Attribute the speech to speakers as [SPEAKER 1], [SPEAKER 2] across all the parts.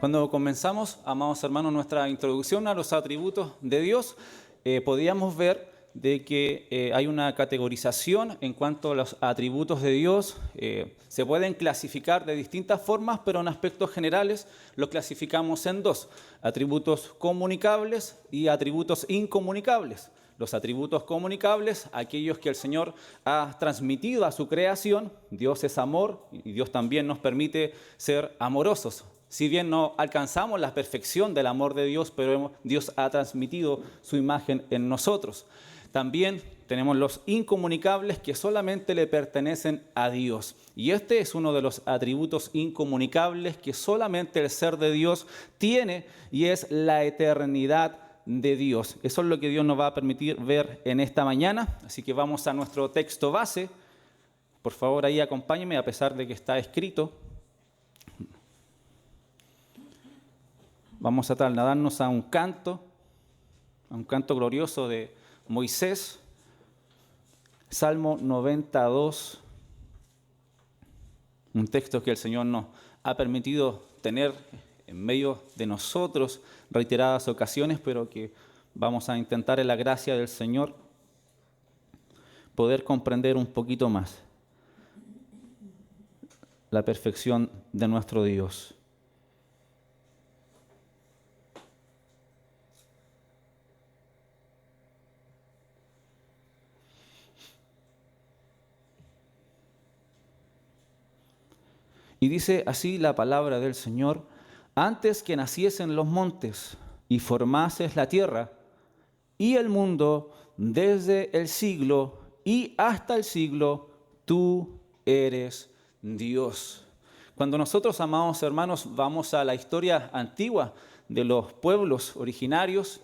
[SPEAKER 1] Cuando comenzamos, amados hermanos, nuestra introducción a los atributos de Dios, podíamos ver de que hay una categorización en cuanto a los atributos de Dios. Se pueden clasificar de distintas formas, pero en aspectos generales los clasificamos en dos: atributos comunicables y atributos incomunicables. Los atributos comunicables, aquellos que el Señor ha transmitido a su creación. Dios es amor y Dios también nos permite ser amorosos. Si bien no alcanzamos la perfección del amor de Dios, pero Dios ha transmitido su imagen en nosotros. También tenemos los incomunicables, que solamente le pertenecen a Dios. Y este es uno de los atributos incomunicables que solamente el ser de Dios tiene, y es la eternidad de Dios. Eso es lo que Dios nos va a permitir ver en esta mañana. Así que vamos a nuestro texto base. Por favor, ahí acompáñenme, a pesar de que está escrito. Vamos a trasladarnos a un canto glorioso de Moisés, Salmo 92, un texto que el Señor nos ha permitido tener en medio de nosotros reiteradas ocasiones, pero que vamos a intentar en la gracia del Señor poder comprender un poquito más la perfección de nuestro Dios. Y dice así la palabra del Señor: antes que naciesen los montes y formases la tierra y el mundo, desde el siglo y hasta el siglo, tú eres Dios. Cuando nosotros, amados hermanos, vamos a la historia antigua de los pueblos originarios,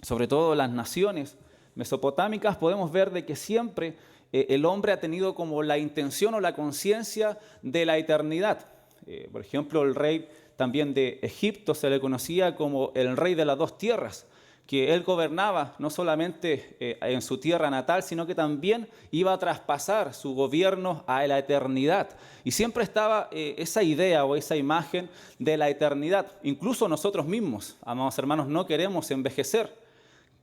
[SPEAKER 1] sobre todo las naciones mesopotámicas, podemos ver de que siempre el hombre ha tenido como la intención o la conciencia de la eternidad. Por ejemplo, el rey también de Egipto se le conocía como el rey de las dos tierras, que él gobernaba no solamente en su tierra natal, sino que también iba a traspasar su gobierno a la eternidad. Y siempre estaba esa idea o esa imagen de la eternidad. Incluso nosotros mismos, amados hermanos, no queremos envejecer.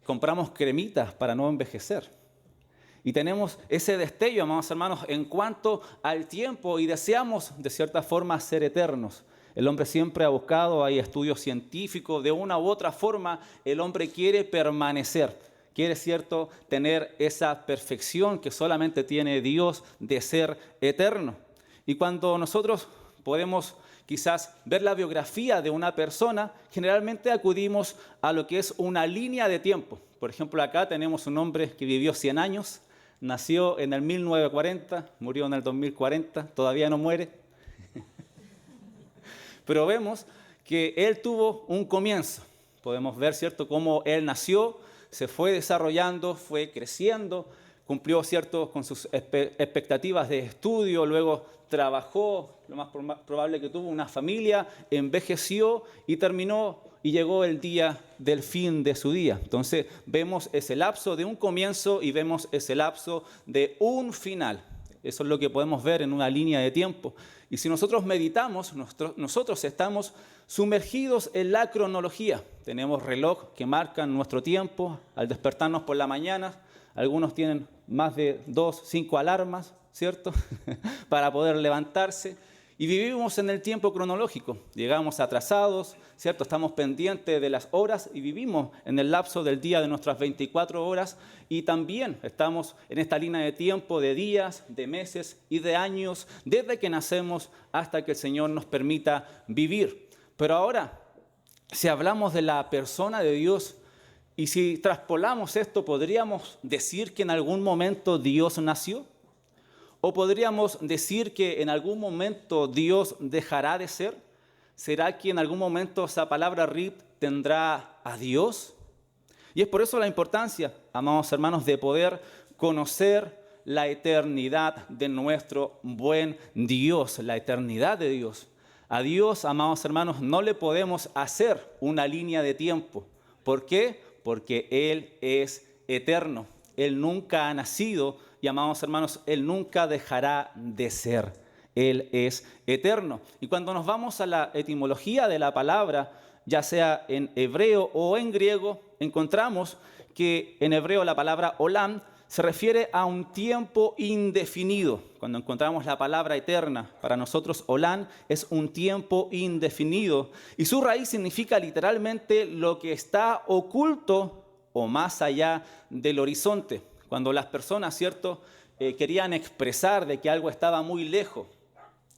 [SPEAKER 1] Compramos cremitas para no envejecer. Y tenemos ese destello, amados hermanos, en cuanto al tiempo, y deseamos de cierta forma ser eternos. El hombre siempre ha buscado, hay estudios científicos, de una u otra forma el hombre quiere permanecer. Quiere, cierto, tener esa perfección que solamente tiene Dios de ser eterno. Y cuando nosotros podemos quizás ver la biografía de una persona, generalmente acudimos a lo que es una línea de tiempo. Por ejemplo, acá tenemos un hombre que vivió 100 años, nació en el 1940, murió en el 2040, todavía no muere. Pero vemos que él tuvo un comienzo. Podemos ver, ¿cierto?, cómo él nació, se fue desarrollando, fue creciendo, cumplió, ¿cierto?, con sus expectativas de estudio, luego trabajó, lo más probable que tuvo una familia, envejeció y terminó y llegó el día del fin de su día. Entonces vemos ese lapso de un comienzo y vemos ese lapso de un final. Eso es lo que podemos ver en una línea de tiempo. Y si nosotros meditamos, nosotros estamos sumergidos en la cronología. Tenemos reloj que marcan nuestro tiempo al despertarnos por la mañana. Algunos tienen más de 2, 5 alarmas, ¿cierto? Para poder levantarse. Y vivimos en el tiempo cronológico. Llegamos atrasados, ¿cierto? Estamos pendientes de las horas y vivimos en el lapso del día de nuestras 24 horas. Y también estamos en esta línea de tiempo de días, de meses y de años, desde que nacemos hasta que el Señor nos permita vivir. Pero ahora, si hablamos de la persona de Dios, y si traspolamos esto, ¿podríamos decir que en algún momento Dios nació? ¿O podríamos decir que en algún momento Dios dejará de ser? ¿Será que en algún momento esa palabra rip tendrá a Dios? Y es por eso la importancia, amados hermanos, de poder conocer la eternidad de nuestro buen Dios, la eternidad de Dios. A Dios, amados hermanos, no le podemos hacer una línea de tiempo. ¿Por qué? Porque Él es eterno. Él nunca ha nacido y, amados hermanos, Él nunca dejará de ser. Él es eterno. Y cuando nos vamos a la etimología de la palabra, ya sea en hebreo o en griego, encontramos que en hebreo la palabra olam se refiere a un tiempo indefinido. Cuando encontramos la palabra eterna, para nosotros olam es un tiempo indefinido. Y su raíz significa literalmente lo que está oculto o más allá del horizonte. Cuando las personas, ¿cierto?, querían expresar de que algo estaba muy lejos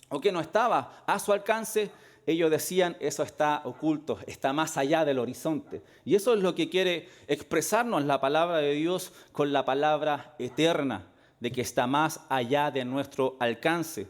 [SPEAKER 1] o que no estaba a su alcance, ellos decían, eso está oculto, está más allá del horizonte. Y eso es lo que quiere expresarnos la palabra de Dios con la palabra eterna, de que está más allá de nuestro alcance.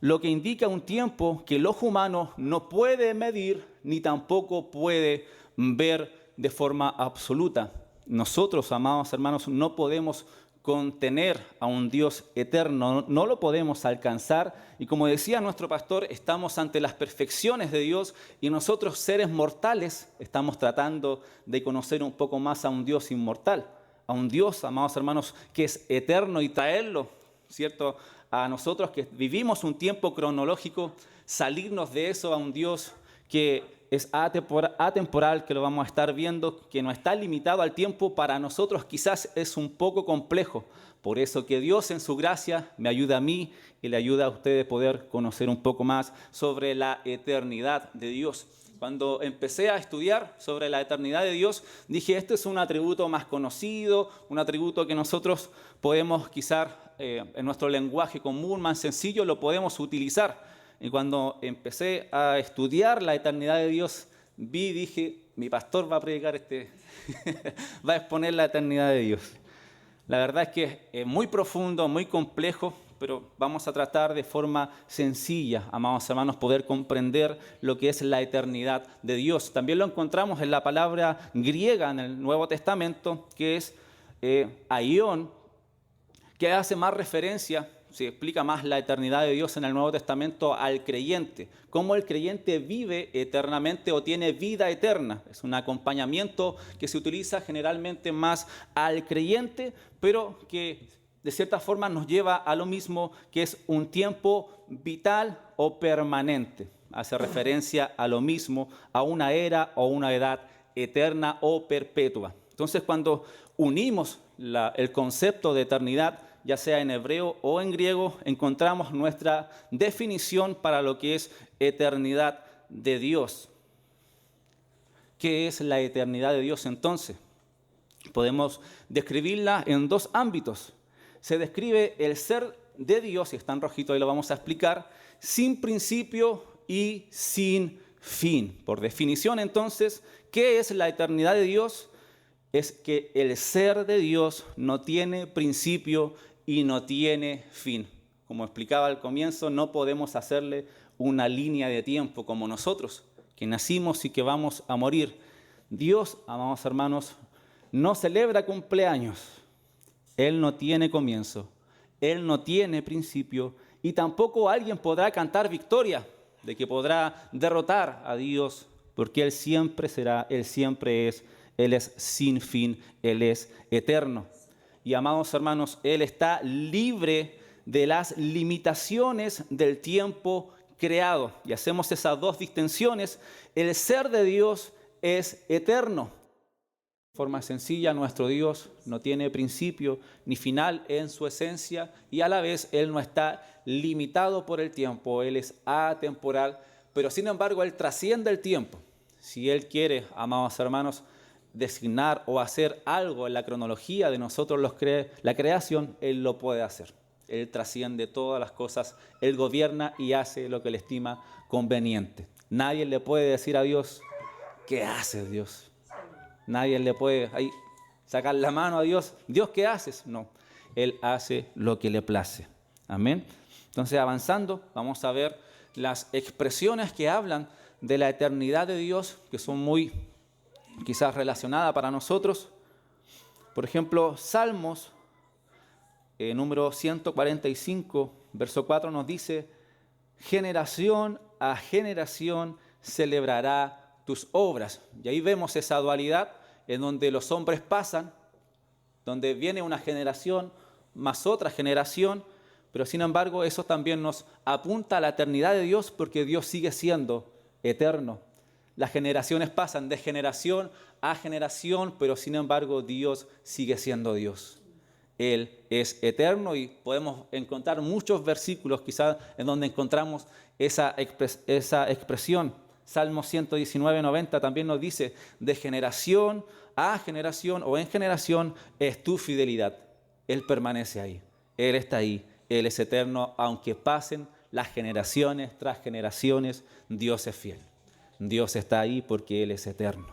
[SPEAKER 1] Lo que indica un tiempo que el ojo humano no puede medir ni tampoco puede ver de forma absoluta. Nosotros, amados hermanos, no podemos contener a un Dios eterno, no lo podemos alcanzar. Y como decía nuestro pastor, estamos ante las perfecciones de Dios y nosotros, seres mortales, estamos tratando de conocer un poco más a un Dios inmortal, a un Dios, amados hermanos, que es eterno, y traerlo, ¿cierto?, a nosotros que vivimos un tiempo cronológico, salirnos de eso a un Dios que es atemporal, que lo vamos a estar viendo, que no está limitado al tiempo, para nosotros quizás es un poco complejo. Por eso que Dios en su gracia me ayuda a mí y le ayuda a ustedes a poder conocer un poco más sobre la eternidad de Dios. Cuando empecé a estudiar sobre la eternidad de Dios, dije, este es un atributo más conocido, un atributo que nosotros podemos quizás en nuestro lenguaje común, más sencillo, lo podemos utilizar. Y cuando empecé a estudiar la eternidad de Dios, dije, mi pastor va a predicar va a exponer la eternidad de Dios. La verdad es que es muy profundo, muy complejo, pero vamos a tratar de forma sencilla, amados hermanos, poder comprender lo que es la eternidad de Dios. También lo encontramos en la palabra griega en el Nuevo Testamento, que es aion, que hace más referencia, se explica más la eternidad de Dios en el Nuevo Testamento al creyente, cómo el creyente vive eternamente o tiene vida eterna. Es un acompañamiento que se utiliza generalmente más al creyente, pero que de cierta forma nos lleva a lo mismo, que es un tiempo vital o permanente. Hace referencia a lo mismo, a una era o una edad eterna o perpetua. Entonces, cuando unimos el concepto de eternidad, ya sea en hebreo o en griego, encontramos nuestra definición para lo que es eternidad de Dios. ¿Qué es la eternidad de Dios entonces? Podemos describirla en dos ámbitos. Se describe el ser de Dios, y está en rojito, ahí lo vamos a explicar, sin principio y sin fin. Por definición entonces, ¿qué es la eternidad de Dios? Es que el ser de Dios no tiene principio y no tiene fin. Como explicaba al comienzo, no podemos hacerle una línea de tiempo como nosotros, que nacimos y que vamos a morir. Dios, amados hermanos, no celebra cumpleaños. Él no tiene comienzo, Él no tiene principio, y tampoco alguien podrá cantar victoria de que podrá derrotar a Dios, porque Él siempre será, Él siempre es, Él es sin fin, Él es eterno. Y amados hermanos, Él está libre de las limitaciones del tiempo creado. Y hacemos esas dos distinciones. El ser de Dios es eterno. De forma sencilla, nuestro Dios no tiene principio ni final en su esencia, y a la vez Él no está limitado por el tiempo. Él es atemporal, pero sin embargo Él trasciende el tiempo. Si Él quiere, amados hermanos, designar o hacer algo en la cronología de nosotros la creación, Él lo puede hacer. Él trasciende todas las cosas, Él gobierna y hace lo que le estima conveniente. Nadie le puede decir a Dios, ¿qué haces, Dios? Nadie le puede ahí sacar la mano a Dios, Dios, ¿qué haces? No, Él hace lo que le place. Amén. Entonces, avanzando, vamos a ver las expresiones que hablan de la eternidad de Dios, que son muy quizás relacionada para nosotros. Por ejemplo, Salmos, número 145, verso 4 nos dice, generación a generación celebrará tus obras. Y ahí vemos esa dualidad en donde los hombres pasan, donde viene una generación más otra generación, pero sin embargo eso también nos apunta a la eternidad de Dios porque Dios sigue siendo eterno. Las generaciones pasan de generación a generación, pero sin embargo Dios sigue siendo Dios. Él es eterno y podemos encontrar muchos versículos quizás en donde encontramos esa expresión. Salmo 119, 90 también nos dice, de generación a generación o en generación es tu fidelidad. Él permanece ahí, Él está ahí, Él es eterno, aunque pasen las generaciones tras generaciones, Dios es fiel. Dios está ahí porque Él es eterno.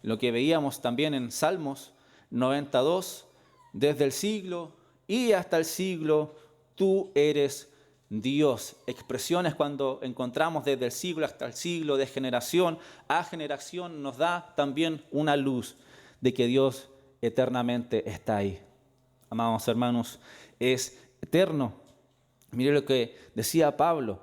[SPEAKER 1] Lo que veíamos también en Salmos 92, desde el siglo y hasta el siglo, tú eres Dios. Expresiones cuando encontramos desde el siglo hasta el siglo, de generación a generación, nos da también una luz de que Dios eternamente está ahí. Amados hermanos, es eterno. Mire lo que decía Pablo,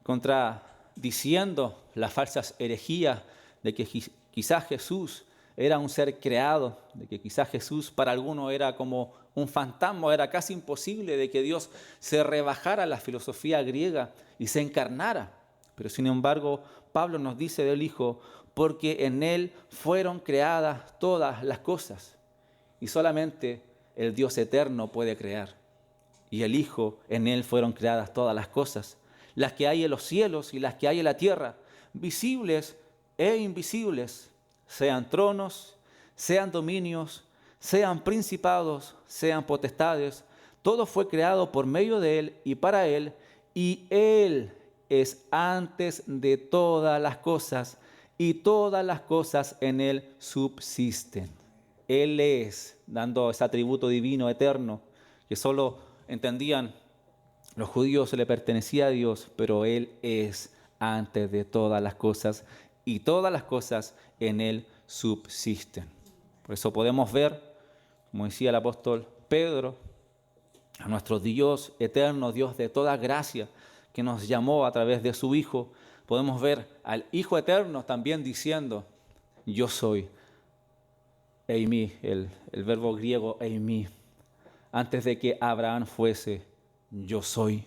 [SPEAKER 1] contradiciendo las falsas herejías de que quizás Jesús era un ser creado, de que quizás Jesús para algunos era como un fantasma, era casi imposible de que Dios se rebajara a la filosofía griega y se encarnara. Pero sin embargo, Pablo nos dice del Hijo, porque en Él fueron creadas todas las cosas. Y solamente el Dios eterno puede crear. Y el Hijo, en Él fueron creadas todas las cosas, las que hay en los cielos y las que hay en la tierra, visibles e invisibles, sean tronos, sean dominios, sean principados, sean potestades, todo fue creado por medio de Él y para Él, y Él es antes de todas las cosas, y todas las cosas en Él subsisten. Él es, dando ese atributo divino eterno, que solo entendían los judíos, se le pertenecía a Dios, pero Él es antes de todas las cosas, y todas las cosas en Él subsisten. Por eso podemos ver, como decía el apóstol Pedro, a nuestro Dios eterno, Dios de toda gracia, que nos llamó a través de su Hijo. Podemos ver al Hijo eterno también diciendo, yo soy, eimi, el verbo griego eimi, antes de que Abraham fuese, yo soy,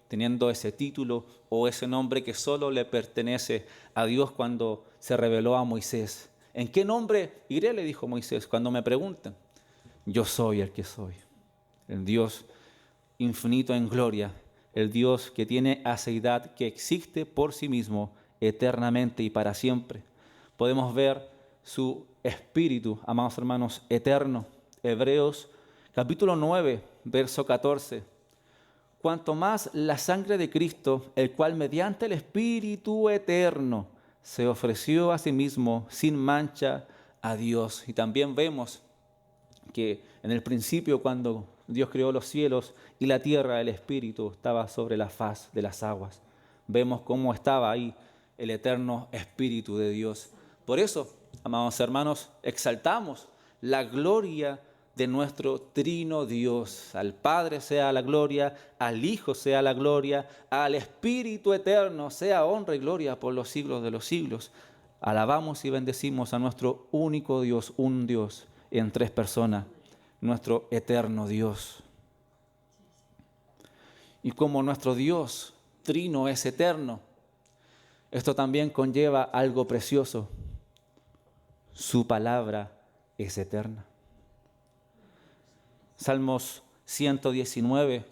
[SPEAKER 1] teniendo ese título o ese nombre que solo le pertenece a Dios cuando se reveló a Moisés. ¿En qué nombre iré?, le dijo Moisés, cuando me preguntan. Yo soy el que soy, el Dios infinito en gloria, el Dios que tiene aceidad, que existe por sí mismo eternamente y para siempre. Podemos ver su espíritu, amados hermanos, eterno. Hebreos capítulo 9, verso 14. Cuanto más la sangre de Cristo, el cual mediante el Espíritu eterno se ofreció a sí mismo sin mancha a Dios. Y también vemos que en el principio, cuando Dios creó los cielos y la tierra, el Espíritu estaba sobre la faz de las aguas. Vemos cómo estaba ahí el eterno Espíritu de Dios. Por eso, amados hermanos, exaltamos la gloria de nuestro trino Dios. Al Padre sea la gloria, al Hijo sea la gloria, al Espíritu eterno sea honra y gloria por los siglos de los siglos. Alabamos y bendecimos a nuestro único Dios, un Dios en tres personas, nuestro eterno Dios. Y como nuestro Dios trino es eterno, esto también conlleva algo precioso. Su palabra es eterna. Salmos 119,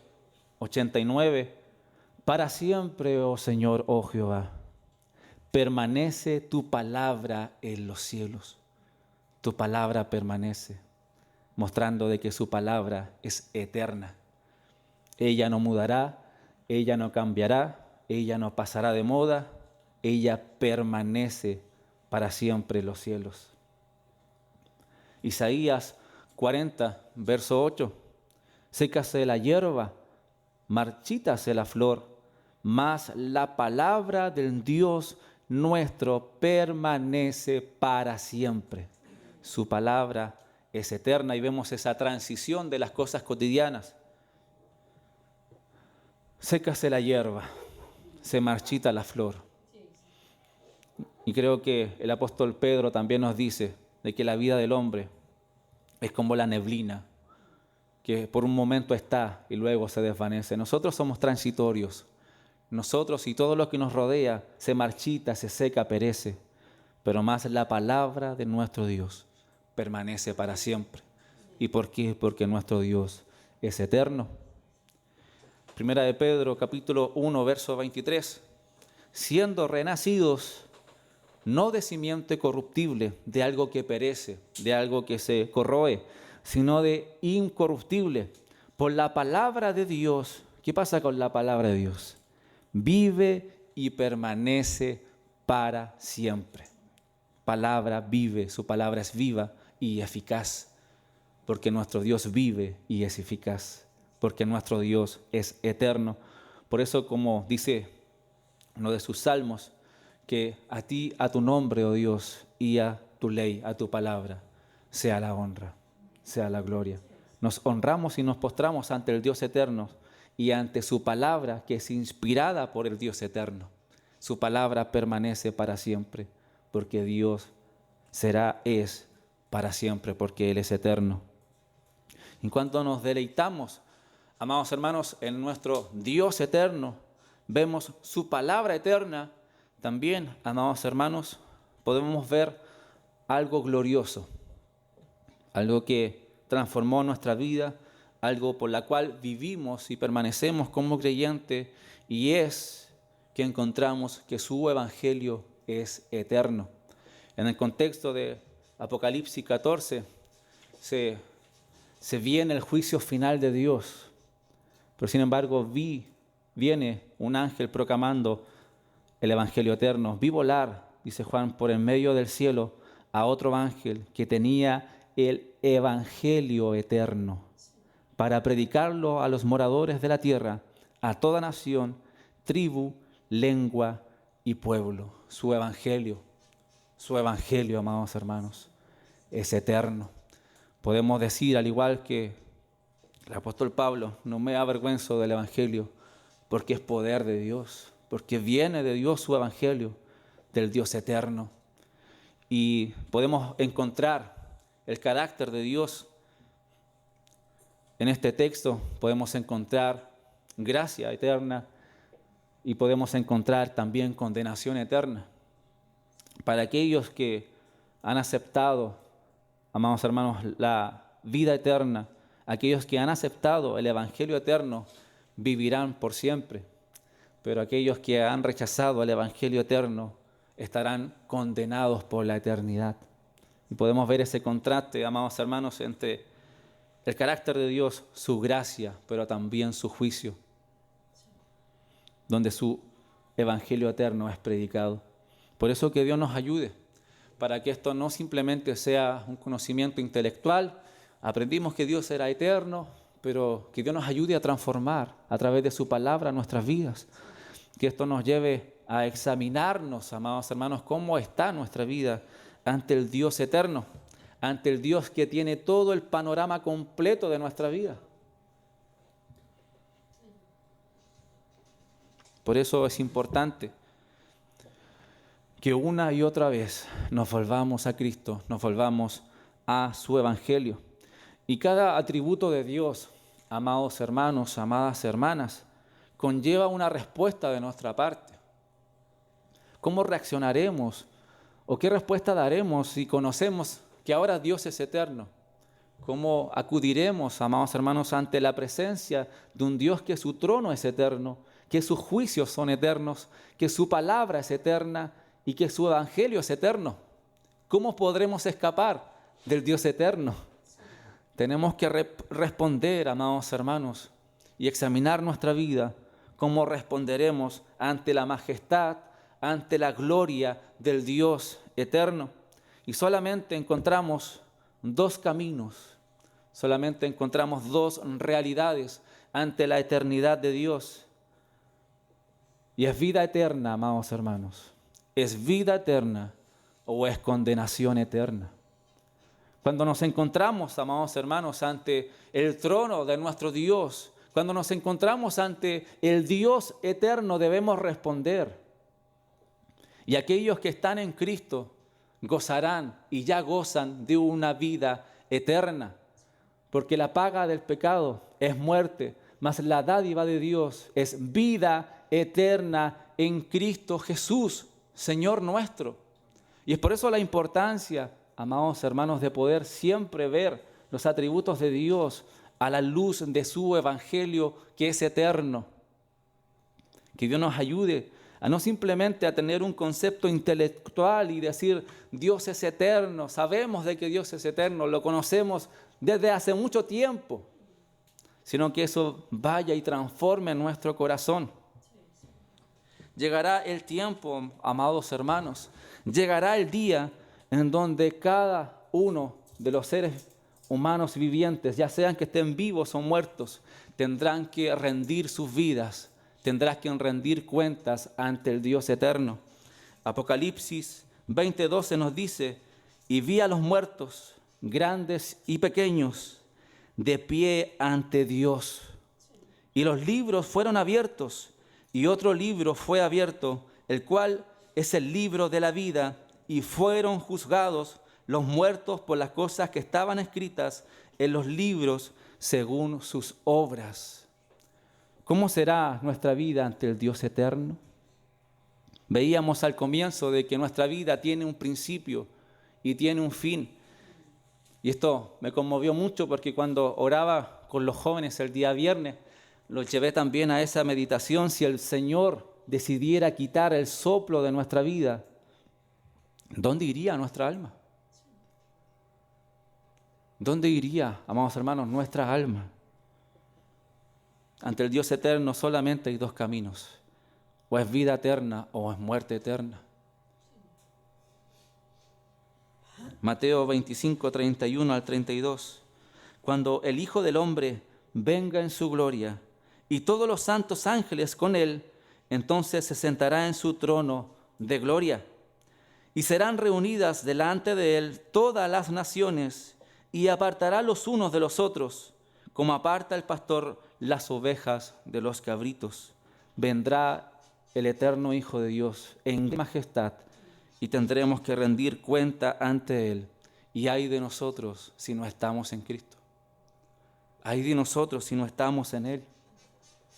[SPEAKER 1] 89. Para siempre, oh Señor, oh Jehová, permanece tu palabra en los cielos. Tu palabra permanece, mostrando de que su palabra es eterna. Ella no mudará, ella no cambiará, ella no pasará de moda, ella permanece para siempre en los cielos. Isaías 40, verso 8. Sécase la hierba, marchítase la flor, mas la palabra del Dios nuestro permanece para siempre. Su palabra es eterna y vemos esa transición de las cosas cotidianas. Sécase la hierba, se marchita la flor. Y creo que el apóstol Pedro también nos dice de que la vida del hombre es como la neblina. que por un momento está y luego se desvanece. Nosotros somos transitorios. Nosotros y todo lo que nos rodea se marchita, se seca, perece. Pero más la palabra de nuestro Dios permanece para siempre. ¿Y por qué? Porque nuestro Dios es eterno. Primera de Pedro, capítulo 1, verso 23. Siendo renacidos, no de simiente corruptible, de algo que perece, de algo que se corroe, sino de incorruptible, por la palabra de Dios. ¿Qué pasa con la palabra de Dios? Vive y permanece para siempre. Palabra vive, su palabra es viva y eficaz, porque nuestro Dios vive y es eficaz, porque nuestro Dios es eterno. Por eso, como dice uno de sus salmos, que a ti, a tu nombre, oh Dios, y a tu ley, a tu palabra, sea la honra, sea la gloria. Nos honramos y nos postramos ante el Dios eterno y ante su palabra, que es inspirada por el Dios eterno. Su palabra permanece para siempre, porque Dios es para siempre, porque Él es eterno. En cuanto nos deleitamos, amados hermanos, en nuestro Dios eterno, vemos su palabra eterna. También, amados hermanos, podemos ver algo glorioso, algo que transformó nuestra vida, algo por la cual vivimos y permanecemos como creyentes, y es que encontramos que su evangelio es eterno. En el contexto de Apocalipsis 14 se viene el juicio final de Dios, pero sin embargo viene un ángel proclamando el evangelio eterno. Vi volar, dice Juan, por en medio del cielo a otro ángel que tenía el evangelio eterno para predicarlo a los moradores de la tierra, a toda nación, tribu, lengua y pueblo. Su evangelio, amados hermanos, es eterno. Podemos decir, al igual que el apóstol Pablo, no me avergüenzo del evangelio, porque es poder de Dios, porque viene de Dios su evangelio, del Dios eterno. Y podemos encontrar el carácter de Dios en este texto. Podemos encontrar gracia eterna y podemos encontrar también condenación eterna. Para aquellos que han aceptado, amados hermanos, la vida eterna, aquellos que han aceptado el evangelio eterno, vivirán por siempre. Pero aquellos que han rechazado el evangelio eterno estarán condenados por la eternidad. Y podemos ver ese contraste, amados hermanos, entre el carácter de Dios, su gracia, pero también su juicio, donde su evangelio eterno es predicado. Por eso que Dios nos ayude, para que esto no simplemente sea un conocimiento intelectual. Aprendimos que Dios era eterno, pero que Dios nos ayude a transformar a través de su palabra nuestras vidas. Que esto nos lleve a examinarnos, amados hermanos, cómo está nuestra vida ante el Dios eterno, ante el Dios que tiene todo el panorama completo de nuestra vida. Por eso es importante que una y otra vez nos volvamos a Cristo, nos volvamos a su evangelio. Y cada atributo de Dios, amados hermanos, amadas hermanas, conlleva una respuesta de nuestra parte. ¿Cómo reaccionaremos o qué respuesta daremos si conocemos que ahora Dios es eterno? ¿Cómo acudiremos, amados hermanos, ante la presencia de un Dios que su trono es eterno, que sus juicios son eternos, que su palabra es eterna y que su evangelio es eterno? ¿Cómo podremos escapar del Dios eterno? Tenemos que responder, amados hermanos, y examinar nuestra vida, cómo responderemos ante la majestad, ante la gloria del Dios eterno. Y solamente encontramos dos caminos, solamente encontramos dos realidades ante la eternidad de Dios. Y es vida eterna, amados hermanos. ¿Es vida eterna o es condenación eterna? Cuando nos encontramos, amados hermanos, ante el trono de nuestro Dios, cuando nos encontramos ante el Dios eterno, debemos responder. Y aquellos que están en Cristo gozarán y ya gozan de una vida eterna. Porque la paga del pecado es muerte, mas la dádiva de Dios es vida eterna en Cristo Jesús, Señor nuestro. Y es por eso la importancia, amados hermanos, de poder siempre ver los atributos de Dios a la luz de su evangelio que es eterno. Que Dios nos ayude a no simplemente a tener un concepto intelectual y decir Dios es eterno, sabemos de que Dios es eterno, lo conocemos desde hace mucho tiempo, sino que eso vaya y transforme nuestro corazón. Llegará el tiempo, amados hermanos, llegará el día en donde cada uno de los seres humanos vivientes, ya sean que estén vivos o muertos, tendrán que rendir sus vidas, tendrán que rendir cuentas ante el Dios eterno. Apocalipsis 20:12 nos dice, y vi a los muertos, grandes y pequeños, de pie ante Dios. Y los libros fueron abiertos, y otro libro fue abierto, el cual es el libro de la vida, y fueron juzgados los muertos por las cosas que estaban escritas en los libros según sus obras. ¿Cómo será nuestra vida ante el Dios eterno? Veíamos al comienzo de que nuestra vida tiene un principio y tiene un fin. Y esto me conmovió mucho porque cuando oraba con los jóvenes el día viernes, los llevé también a esa meditación. Si el Señor decidiera quitar el soplo de nuestra vida, ¿dónde iría nuestra alma? ¿Dónde iría, amados hermanos, nuestra alma? Ante el Dios eterno solamente hay dos caminos. O es vida eterna o es muerte eterna. Mateo 25, 31 al 32. Cuando el Hijo del Hombre venga en su gloria y todos los santos ángeles con él, entonces se sentará en su trono de gloria. Y serán reunidas delante de él todas las naciones y apartará los unos de los otros, como aparta el pastor las ovejas de los cabritos. Vendrá el eterno Hijo de Dios en majestad y tendremos que rendir cuenta ante Él. Y ay de nosotros si no estamos en Cristo. Ay de nosotros si no estamos en Él.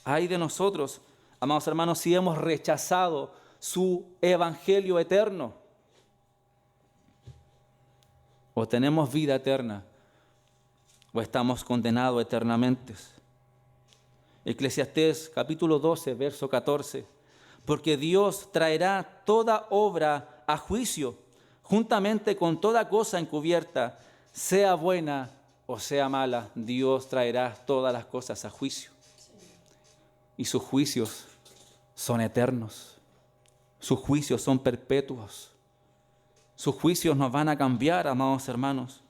[SPEAKER 1] Ay de nosotros, amados hermanos, si hemos rechazado su evangelio eterno. O tenemos vida eterna o estamos condenados eternamente. Eclesiastés capítulo 12, verso 14. Porque Dios traerá toda obra a juicio, juntamente con toda cosa encubierta, sea buena o sea mala, Dios traerá todas las cosas a juicio. Y sus juicios son eternos, sus juicios son perpetuos, sus juicios nos van a cambiar, amados hermanos.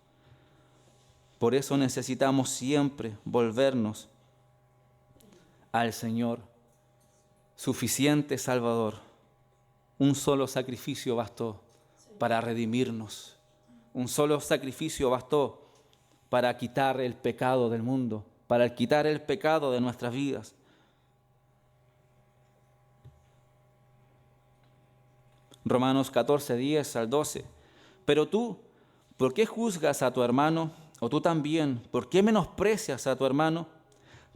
[SPEAKER 1] Por eso necesitamos siempre volvernos al Señor, suficiente Salvador. Un solo sacrificio bastó para redimirnos. Un solo sacrificio bastó para quitar el pecado del mundo, para quitar el pecado de nuestras vidas. Romanos 14, 10 al 12. Pero tú, ¿por qué juzgas a tu hermano? O tú también, ¿por qué menosprecias a tu hermano?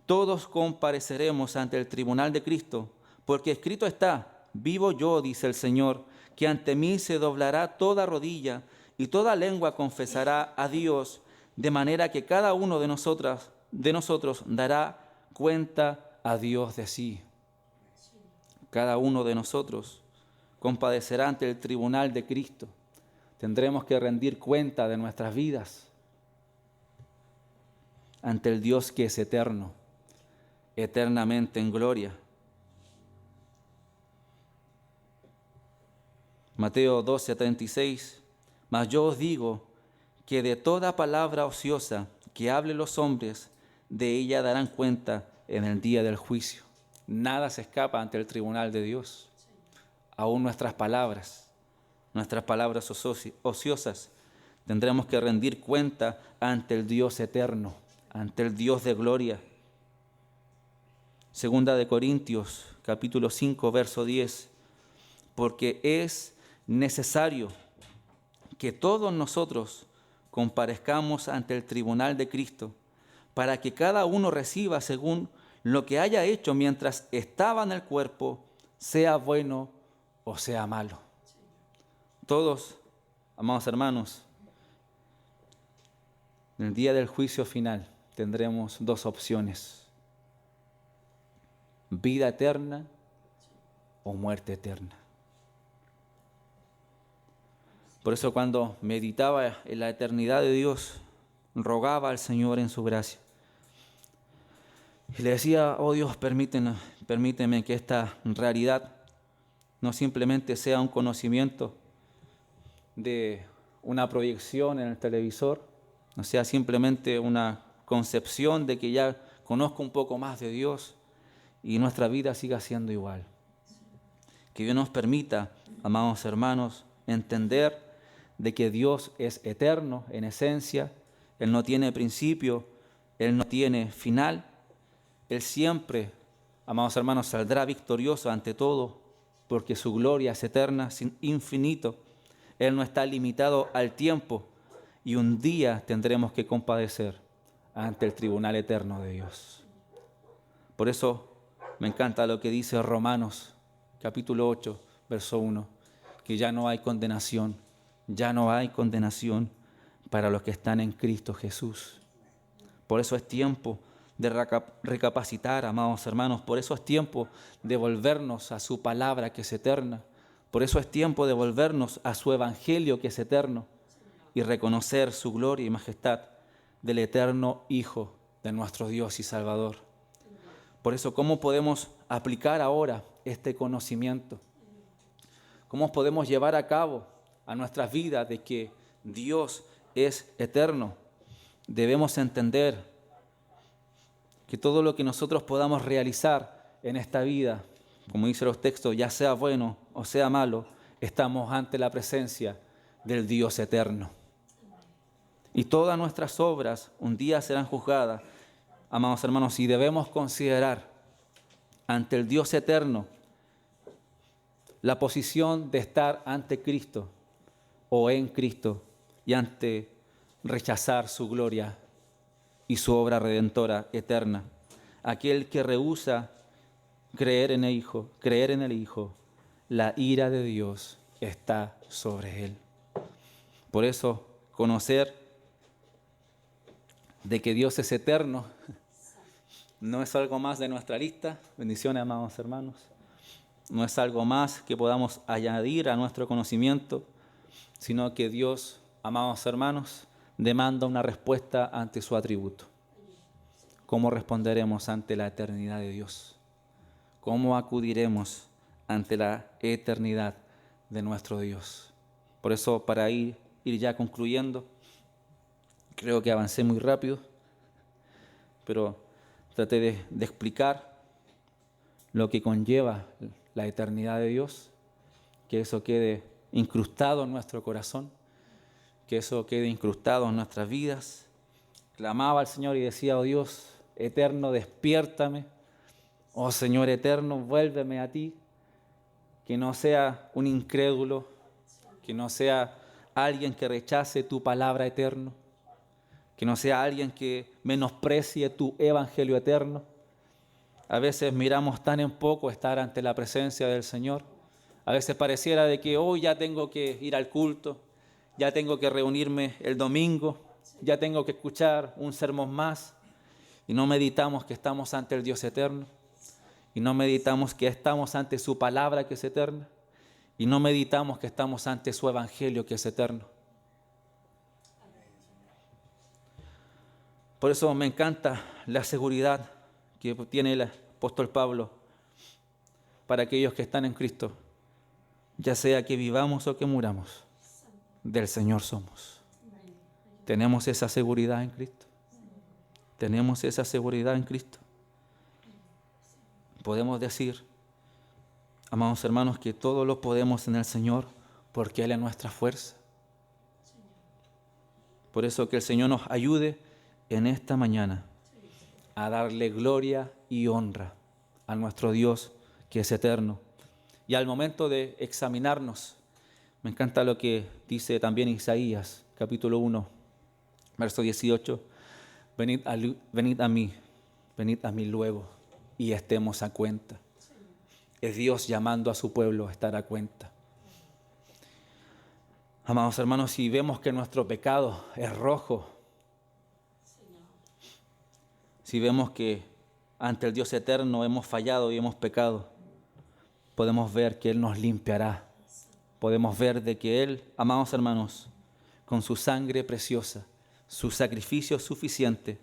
[SPEAKER 1] Todos compareceremos ante el tribunal de Cristo, porque escrito está, vivo yo, dice el Señor, que ante mí se doblará toda rodilla y toda lengua confesará a Dios, de manera que cada uno de nosotros dará cuenta a Dios de sí. Cada uno de nosotros compadecerá ante el tribunal de Cristo. Tendremos que rendir cuenta de nuestras vidas ante el Dios que es eterno, eternamente en gloria. Mateo 12, 36. Mas yo os digo que de toda palabra ociosa que hablen los hombres, de ella darán cuenta en el día del juicio. Nada se escapa ante el tribunal de Dios. Aún nuestras palabras ociosas, tendremos que rendir cuenta ante el Dios eterno, ante el Dios de gloria. Segunda de Corintios, capítulo 5, verso 10. Porque es necesario que todos nosotros comparezcamos ante el tribunal de Cristo, para que cada uno reciba según lo que haya hecho mientras estaba en el cuerpo, sea bueno o sea malo. Todos, amados hermanos, en el día del juicio final tendremos dos opciones: vida eterna o muerte eterna. Por eso cuando meditaba en la eternidad de Dios, rogaba al Señor en su gracia. Y le decía: oh Dios, permíteme que esta realidad no simplemente sea un conocimiento de una proyección en el televisor, no sea simplemente una concepción de que ya conozco un poco más de Dios y nuestra vida siga siendo igual. Que Dios nos permita, amados hermanos, entender de que Dios es eterno en esencia, Él no tiene principio, Él no tiene final, Él siempre, amados hermanos, saldrá victorioso ante todo, porque su gloria es eterna, sin infinito. Él no está limitado al tiempo y un día tendremos que compadecer ante el tribunal eterno de Dios. Por eso me encanta lo que dice Romanos capítulo 8, verso 1, que ya no hay condenación para los que están en Cristo Jesús. Por eso es tiempo de recapacitar, amados hermanos. Por eso es tiempo de volvernos a su palabra que es eterna. Por eso es tiempo de volvernos a su evangelio que es eterno y reconocer su gloria y majestad del eterno Hijo de nuestro Dios y Salvador. Por eso, ¿cómo podemos aplicar ahora este conocimiento? ¿Cómo podemos llevar a cabo a nuestras vidas de que Dios es eterno? Debemos entender que todo lo que nosotros podamos realizar en esta vida, como dicen los textos, ya sea bueno o sea malo, estamos ante la presencia del Dios eterno. Y todas nuestras obras un día serán juzgadas, amados hermanos, y debemos considerar ante el Dios eterno la posición de estar ante Cristo o en Cristo y ante rechazar su gloria y su obra redentora eterna. Aquel que rehúsa creer en el Hijo, la ira de Dios está sobre él. Por eso, conocer de que Dios es eterno no es algo más de nuestra lista. Bendiciones, amados hermanos. No es algo más que podamos añadir a nuestro conocimiento, sino que Dios, amados hermanos, demanda una respuesta ante su atributo. ¿Cómo responderemos ante la eternidad de Dios? ¿Cómo acudiremos ante la eternidad de nuestro Dios? Por eso, para ir ya concluyendo, creo que avancé muy rápido, pero traté de explicar lo que conlleva la eternidad de Dios, que eso quede incrustado en nuestro corazón, que eso quede incrustado en nuestras vidas. Clamaba al Señor y decía: oh Dios eterno, despiértame. Oh Señor eterno, vuélveme a ti. Que no sea un incrédulo, que no sea alguien que rechace tu palabra eterna, que no sea alguien que menosprecie tu evangelio eterno. A veces miramos tan en poco estar ante la presencia del Señor. A veces pareciera de que hoy ya tengo que ir al culto, ya tengo que reunirme el domingo, ya tengo que escuchar un sermón más, y no meditamos que estamos ante el Dios eterno, y no meditamos que estamos ante su palabra que es eterna, y no meditamos que estamos ante su evangelio que es eterno. Por eso me encanta la seguridad que tiene el apóstol Pablo para aquellos que están en Cristo. Ya sea que vivamos o que muramos, del Señor somos. Tenemos esa seguridad en Cristo. Tenemos esa seguridad en Cristo. Podemos decir, amados hermanos, que todo lo podemos en el Señor porque Él es nuestra fuerza. Por eso que el Señor nos ayude en esta mañana a darle gloria y honra a nuestro Dios que es eterno. Y al momento de examinarnos, me encanta lo que dice también Isaías, capítulo 1, verso 18. venid a mí luego y estemos a cuenta. Es Dios llamando a su pueblo a estar a cuenta. Amados hermanos, si vemos que nuestro pecado es rojo, si vemos que ante el Dios eterno hemos fallado y hemos pecado, podemos ver que Él nos limpiará. Podemos ver de que Él, amados hermanos, con su sangre preciosa, su sacrificio suficiente,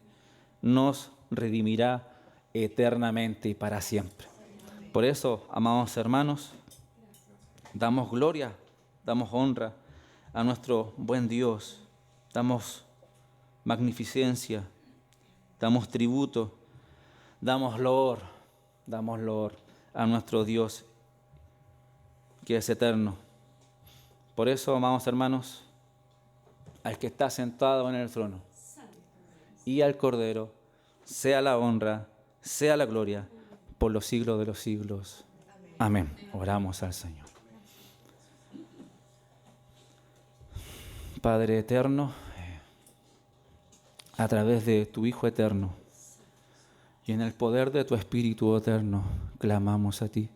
[SPEAKER 1] nos redimirá eternamente y para siempre. Por eso, amados hermanos, damos gloria, damos honra a nuestro buen Dios, damos magnificencia, damos tributo, damos loor a nuestro Dios que es eterno. Por eso, amados hermanos, al que está sentado en el trono y al Cordero, sea la honra, sea la gloria, por los siglos de los siglos. Amén. Oramos al Señor. Padre eterno, a través de tu Hijo eterno y en el poder de tu Espíritu eterno, clamamos a ti.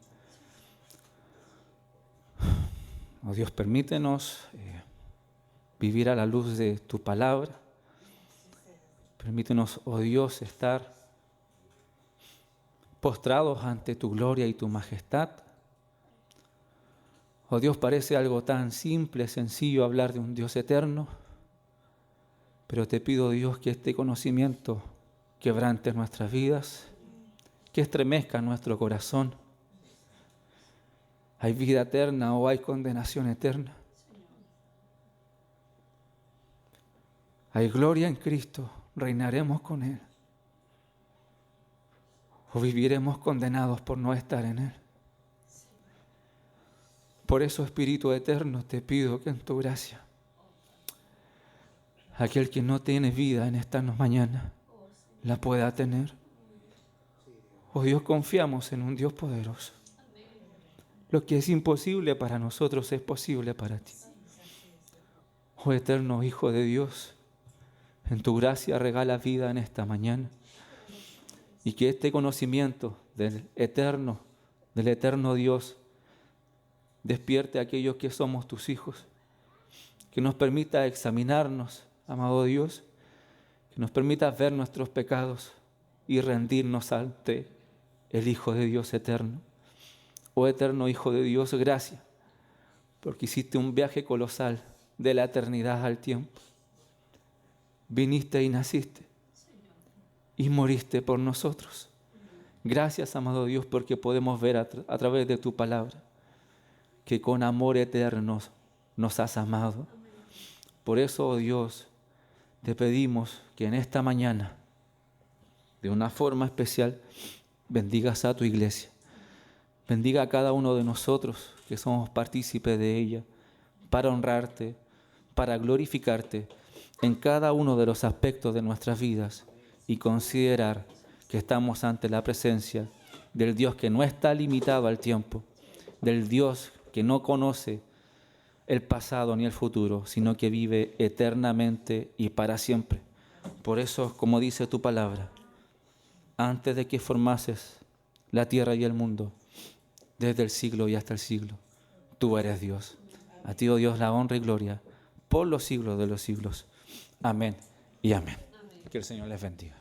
[SPEAKER 1] Oh Dios, permítenos vivir a la luz de tu palabra. Permítenos, oh Dios, estar postrados ante tu gloria y tu majestad. Oh Dios, parece algo tan simple, sencillo hablar de un Dios eterno, pero te pido, Dios, que este conocimiento quebrante nuestras vidas, que estremezca nuestro corazón. ¿Hay vida eterna o hay condenación eterna? ¿Hay gloria en Cristo? ¿Reinaremos con Él? ¿O viviremos condenados por no estar en Él? Por eso, Espíritu Eterno, te pido que en tu gracia, aquel que no tiene vida en esta mañana, la pueda tener. Oh Dios, confiamos en un Dios poderoso. Lo que es imposible para nosotros es posible para ti. Oh eterno Hijo de Dios, en tu gracia regala vida en esta mañana. Y que este conocimiento del eterno Dios despierte a aquellos que somos tus hijos. Que nos permita examinarnos, amado Dios. Que nos permita ver nuestros pecados y rendirnos ante el Hijo de Dios eterno. Oh eterno Hijo de Dios, gracias, porque hiciste un viaje colosal de la eternidad al tiempo. Viniste y naciste y moriste por nosotros. Gracias, amado Dios, porque podemos ver a través de tu palabra que con amor eterno nos has amado. Por eso, oh Dios, te pedimos que en esta mañana, de una forma especial, bendigas a tu iglesia. Bendiga a cada uno de nosotros que somos partícipes de ella, para honrarte, para glorificarte en cada uno de los aspectos de nuestras vidas y considerar que estamos ante la presencia del Dios que no está limitado al tiempo, del Dios que no conoce el pasado ni el futuro, sino que vive eternamente y para siempre. Por eso, como dice tu palabra, antes de que formases la tierra y el mundo, desde el siglo y hasta el siglo, tú eres Dios. A ti, oh Dios, la honra y gloria por los siglos de los siglos. Amén y amén. Que el Señor les bendiga.